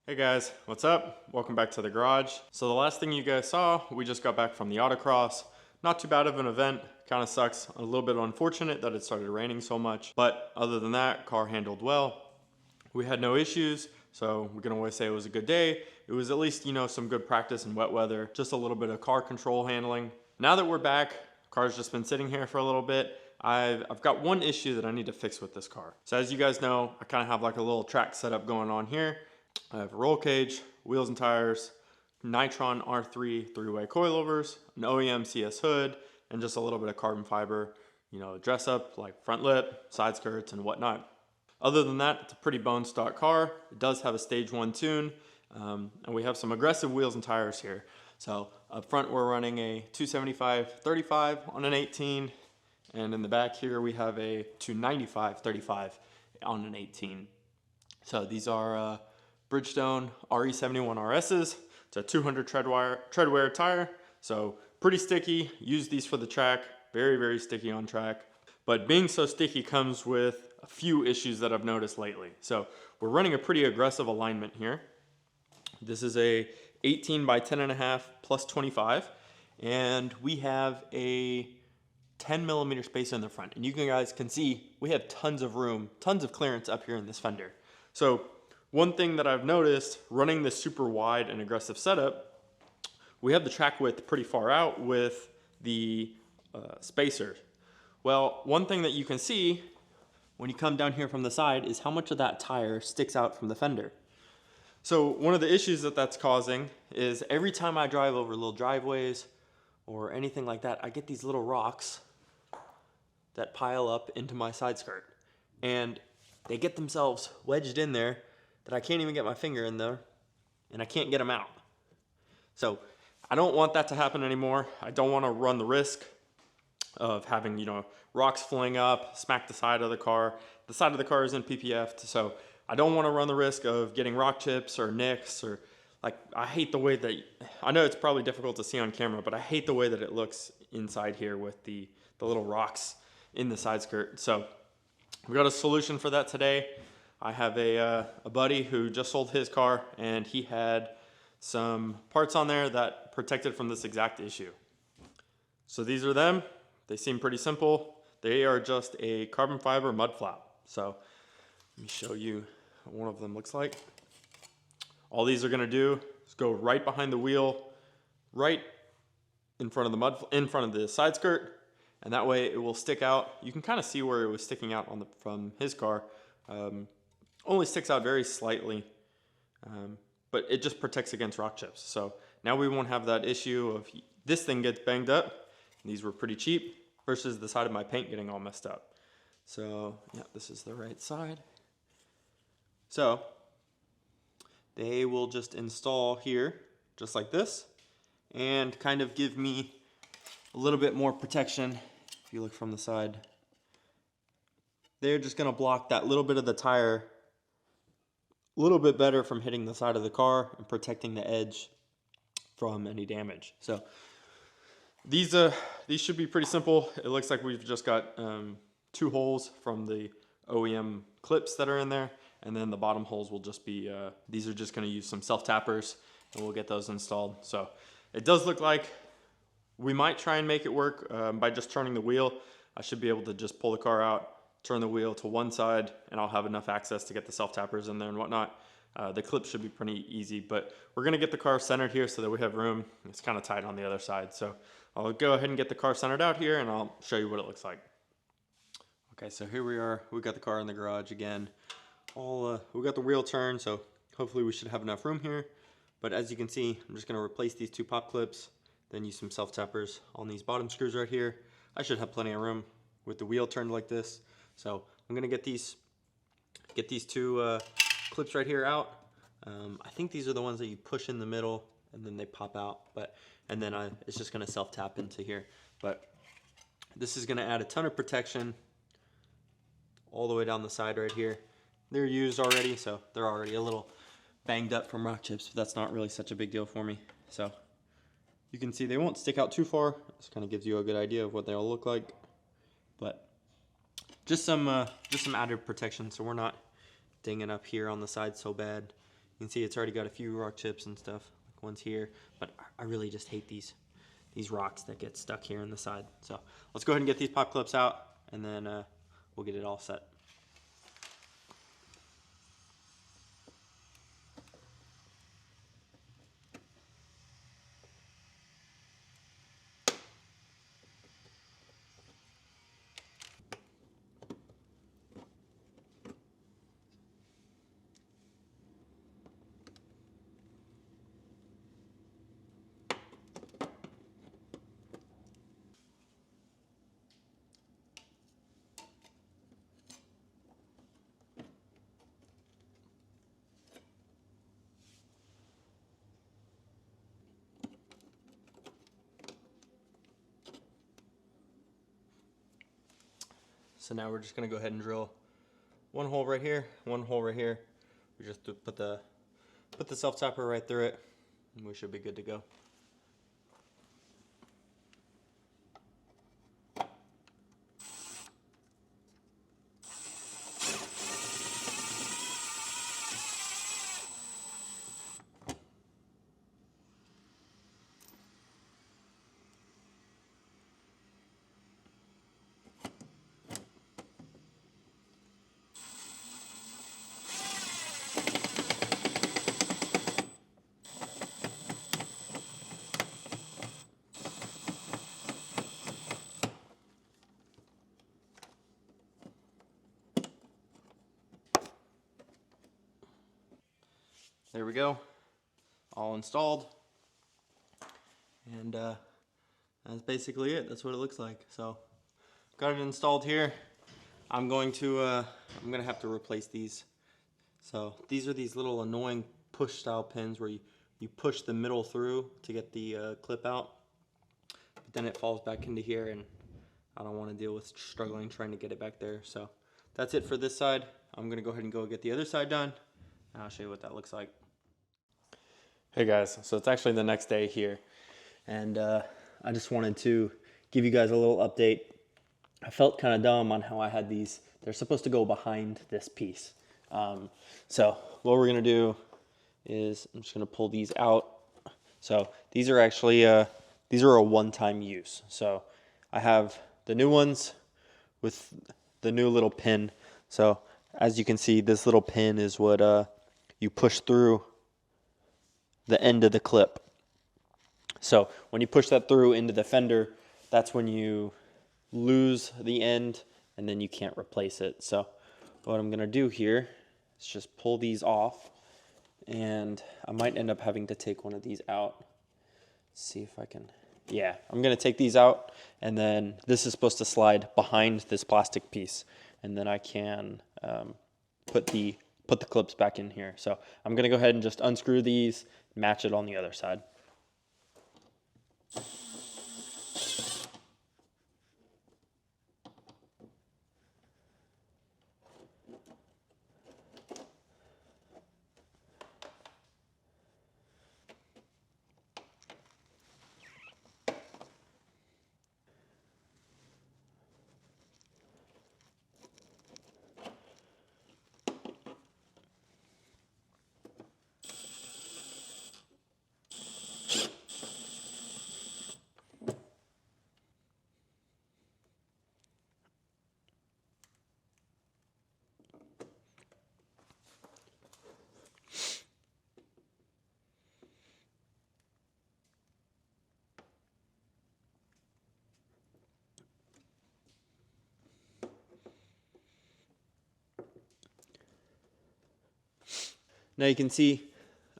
Hey guys, what's up? Welcome back to the garage. So the last thing you guys saw, we just got back from the autocross. Not too bad of an event, kind of sucks. A little bit unfortunate that it started raining so much, but other than that, car handled well. We had no issues, so we can always say it was a good day. It was at least, some good practice in wet weather, just a little bit of car control handling. Now that we're back, car's just been sitting here for a little bit. I've got one issue that I need to fix with this car. So as you guys know, I kind of have like a little track setup going on here. I have a roll cage, wheels and tires, Nitron R3 three-way coilovers, an OEM CS hood, and just a little bit of carbon fiber, dress up like front lip, side skirts, and whatnot. Other than that, it's a pretty bone stock car. It does have a stage 1 tune, and we have some aggressive wheels and tires here. So up front, we're running a 275/35 on an 18, and in the back here, we have a 295/35 on an 18. So these are Bridgestone RE71 RS's. It's a 200 treadwear tire, so pretty sticky. Use these for the track, very, very sticky on track. But being so sticky comes with a few issues that I've noticed lately. So we're running a pretty aggressive alignment here. This is a 18 by 10.5 plus 25, and we have a 10mm spacer in the front. And you guys can see we have tons of room, tons of clearance up here in this fender. So one thing that I've noticed running this super wide and aggressive setup, we have the track width pretty far out with the spacer. Well, one thing that you can see when you come down here from the side is how much of that tire sticks out from the fender. So one of the issues that that's causing is every time I drive over little driveways or anything like that, I get these little rocks that pile up into my side skirt. And they get themselves wedged in there that I can't even get my finger in there, and I can't get them out. So I don't want that to happen anymore. I don't want to run the risk of having, rocks fling up, smack the side of the car. The side of the car is in PPF, so I don't want to run the risk of getting rock chips or nicks or I hate the way that, I know it's probably difficult to see on camera, but I hate the way that it looks inside here with the little rocks in the side skirt. So we got a solution for that today. I have a buddy who just sold his car, and he had some parts on there that protected from this exact issue. So these are them. They seem pretty simple. They are just a carbon fiber mud flap. So let me show you what one of them looks like. All these are gonna do is go right behind the wheel, right in front of the side skirt, and that way it will stick out. You can kind of see where it was sticking out from his car. Only sticks out very slightly, but it just protects against rock chips. So now we won't have that issue of this thing gets banged up. These were pretty cheap versus the side of my paint getting all messed up. So yeah, this is the right side. So they will just install here just like this and kind of give me a little bit more protection. If you look from the side, they're just gonna block that little bit of the tire a little bit better from hitting the side of the car and protecting the edge from any damage. So these should be pretty simple. It looks like we've just got 2 holes from the OEM clips that are in there, and then the bottom holes will just be, these are just gonna use some self-tappers, and we'll get those installed. So it does look like we might try and make it work by just turning the wheel. I should be able to just pull the car out, turn the wheel to one side, and I'll have enough access to get the self-tappers in there and whatnot. The clip should be pretty easy, but we're gonna get the car centered here so that we have room. It's kind of tight on the other side. So I'll go ahead and get the car centered out here, and I'll show you what it looks like. Okay, so here we are. We got the car in the garage again. We got the wheel turned, so hopefully we should have enough room here. But as you can see, I'm just gonna replace these 2 pop clips, then use some self-tappers on these bottom screws right here. I should have plenty of room with the wheel turned like this. So I'm gonna get these 2 clips right here out. I think these are the ones that you push in the middle and then they pop out. And then it's just gonna self-tap into here. But this is gonna add a ton of protection all the way down the side right here. They're used already, so they're already a little banged up from rock chips, but that's not really such a big deal for me. So you can see they won't stick out too far. This kind of gives you a good idea of what they'll look like. But just some added protection, so we're not dinging up here on the side so bad. You can see it's already got a few rock chips and stuff, like one's here, but I really just hate these rocks that get stuck here in the side. So let's go ahead and get these pop clips out, and then we'll get it all set. So now we're just gonna go ahead and drill one hole right here, one hole right here. We just put the self-tapper right through it, and we should be good to go. There we go, all installed, and that's basically it. That's what it looks like. So got it installed here. I'm gonna have to replace these. So these are these little annoying push style pins where you push the middle through to get the clip out, but then it falls back into here, and I don't want to deal with struggling trying to get it back there. So that's it for this side. I'm gonna go ahead and go get the other side done, and I'll show you what that looks like. Hey guys, so it's actually the next day here, and I just wanted to give you guys a little update. I felt kind of dumb on how I had these. They're supposed to go behind this piece. So what we're gonna do is I'm just gonna pull these out. So these are actually these are a one-time use. So I have the new ones with the new little pin. So as you can see, this little pin is what you push through the end of the clip. So when you push that through into the fender, that's when you lose the end and then you can't replace it. So what I'm gonna do here is just pull these off, and I might end up having to take one of these out. Let's see if I can, yeah, I'm gonna take these out, and then this is supposed to slide behind this plastic piece, and then I can put the clips back in here. So I'm gonna go ahead and just unscrew these, match it on the other side. Now you can see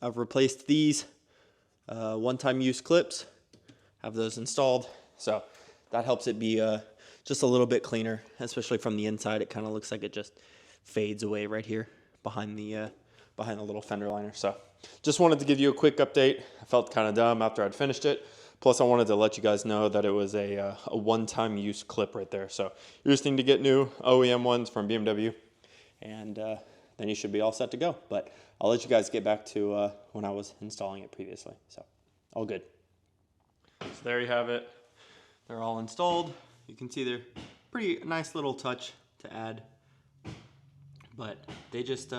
I've replaced these one-time use clips, have those installed. So that helps it be just a little bit cleaner, especially from the inside. It kind of looks like it just fades away right here behind the little fender liner. So just wanted to give you a quick update. I felt kind of dumb after I'd finished it. Plus I wanted to let you guys know that it was a one-time use clip right there. So you're just needing to get new OEM ones from BMW, and then you should be all set to go. But I'll let you guys get back to when I was installing it previously. So all good. So there you have it. They're all installed. You can see they're pretty nice little touch to add, but they just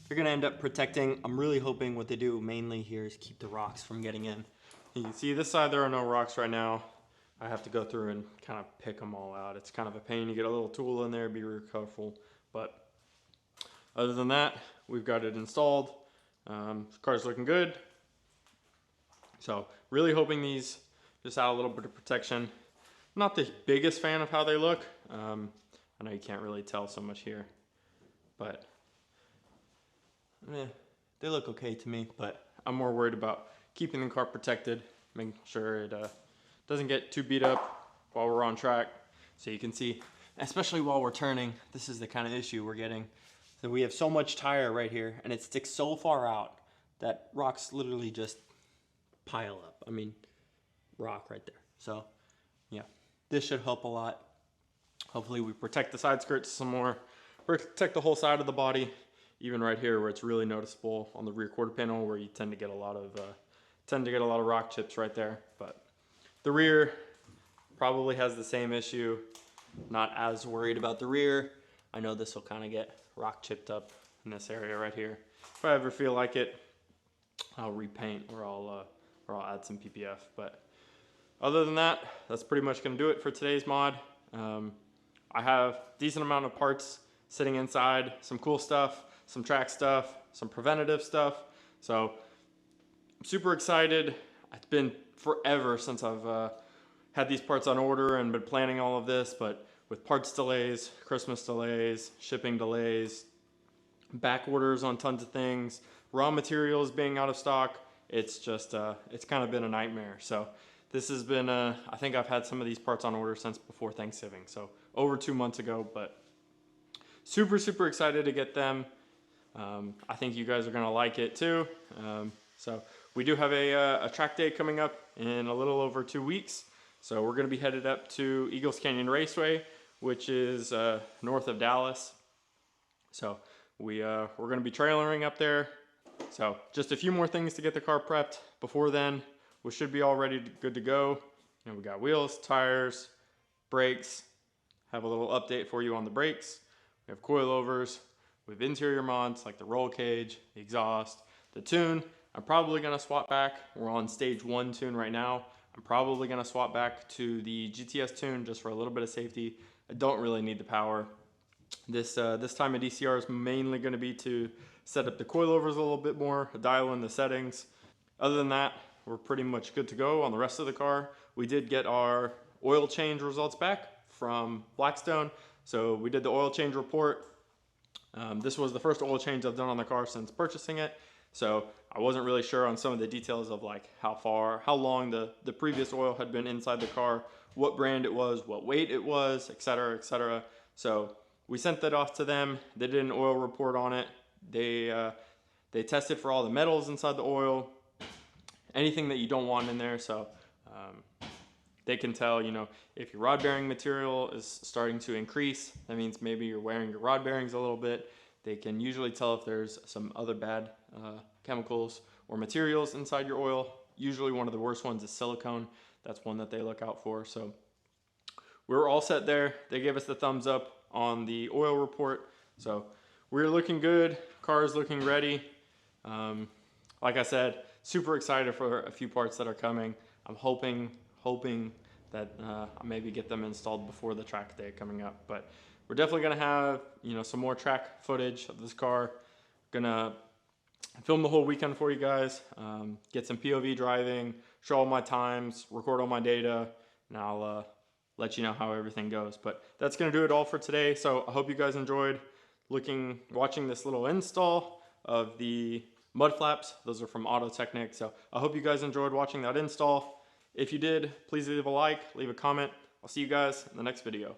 They're gonna end up protecting. I'm really hoping what they do mainly here is keep the rocks from getting in. You can see this side there are no rocks right now. I have to go through and kind of pick them all out. It's kind of a pain. You get a little tool in there, be real careful. But other than that, we've got it installed. The car's looking good. So really hoping these just add a little bit of protection. Not the biggest fan of how they look. I know you can't really tell so much here, but they look okay to me. But I'm more worried about keeping the car protected, making sure it doesn't get too beat up while we're on track. So you can see, especially while we're turning, this is the kind of issue we're getting. So we have so much tire right here, and it sticks so far out that rocks literally just pile up. I mean, rock right there. So yeah, this should help a lot. Hopefully we protect the side skirts some more, protect the whole side of the body, even right here where it's really noticeable on the rear quarter panel where you tend to get a lot of rock chips right there. But the rear probably has the same issue. Not as worried about the rear. I know this will kind of get rock chipped up in this area right here. If I ever feel like it, I'll repaint or I'll add some PPF. But other than that, that's pretty much going to do it for today's mod. I have a decent amount of parts sitting inside, some cool stuff, some track stuff, some preventative stuff. So I'm super excited. It's been forever since I've had these parts on order and been planning all of this, but with parts delays, Christmas delays, shipping delays, back orders on tons of things, raw materials being out of stock, it's just, it's kind of been a nightmare. So this has been, I think I've had some of these parts on order since before Thanksgiving, so over 2 months ago, but super, super excited to get them. I think you guys are gonna like it too. So we do have a track day coming up in a little over 2 weeks. So we're gonna be headed up to Eagles Canyon Raceway, which is north of Dallas. So we're gonna be trailering up there. So just a few more things to get the car prepped before then. We should be all ready, good to go. You know, we got wheels, tires, brakes. Have a little update for you on the brakes. We have coilovers. We have interior mods like the roll cage, the exhaust, the tune. I'm probably gonna swap back. We're on stage 1 tune right now. I'm probably gonna swap back to the GTS tune just for a little bit of safety. I don't really need the power. This time of DCR is mainly gonna be to set up the coilovers a little bit more, dial in the settings. Other than that, we're pretty much good to go on the rest of the car. We did get our oil change results back from Blackstone. So we did the oil change report. This was the first oil change I've done on the car since purchasing it. So I wasn't really sure on some of the details of like how long the previous oil had been inside the car, what brand it was, what weight it was, etc., etc. So we sent that off to them. They did an oil report on it. They tested for all the metals inside the oil, anything that you don't want in there. So they can tell, you know, if your rod bearing material is starting to increase, that means maybe you're wearing your rod bearings a little bit. They can usually tell if there's some other bad chemicals or materials inside your oil. Usually one of the worst ones is silicone. That's one that they look out for. So we're all set there. They gave us the thumbs up on the oil report. So we're looking good. Car is looking ready. Like I said, super excited for a few parts that are coming. I'm hoping that I maybe get them installed before the track day coming up. But we're definitely gonna have, you know, some more track footage of this car. Gonna film the whole weekend for you guys, get some POV driving, show all my times, record all my data, and I'll let you know how everything goes. But that's gonna do it all for today. So I hope you guys enjoyed watching this little install of the mud flaps. Those are from Autotechnik. So I hope you guys enjoyed watching that install. If you did, please leave a like, leave a comment. I'll see you guys in the next video.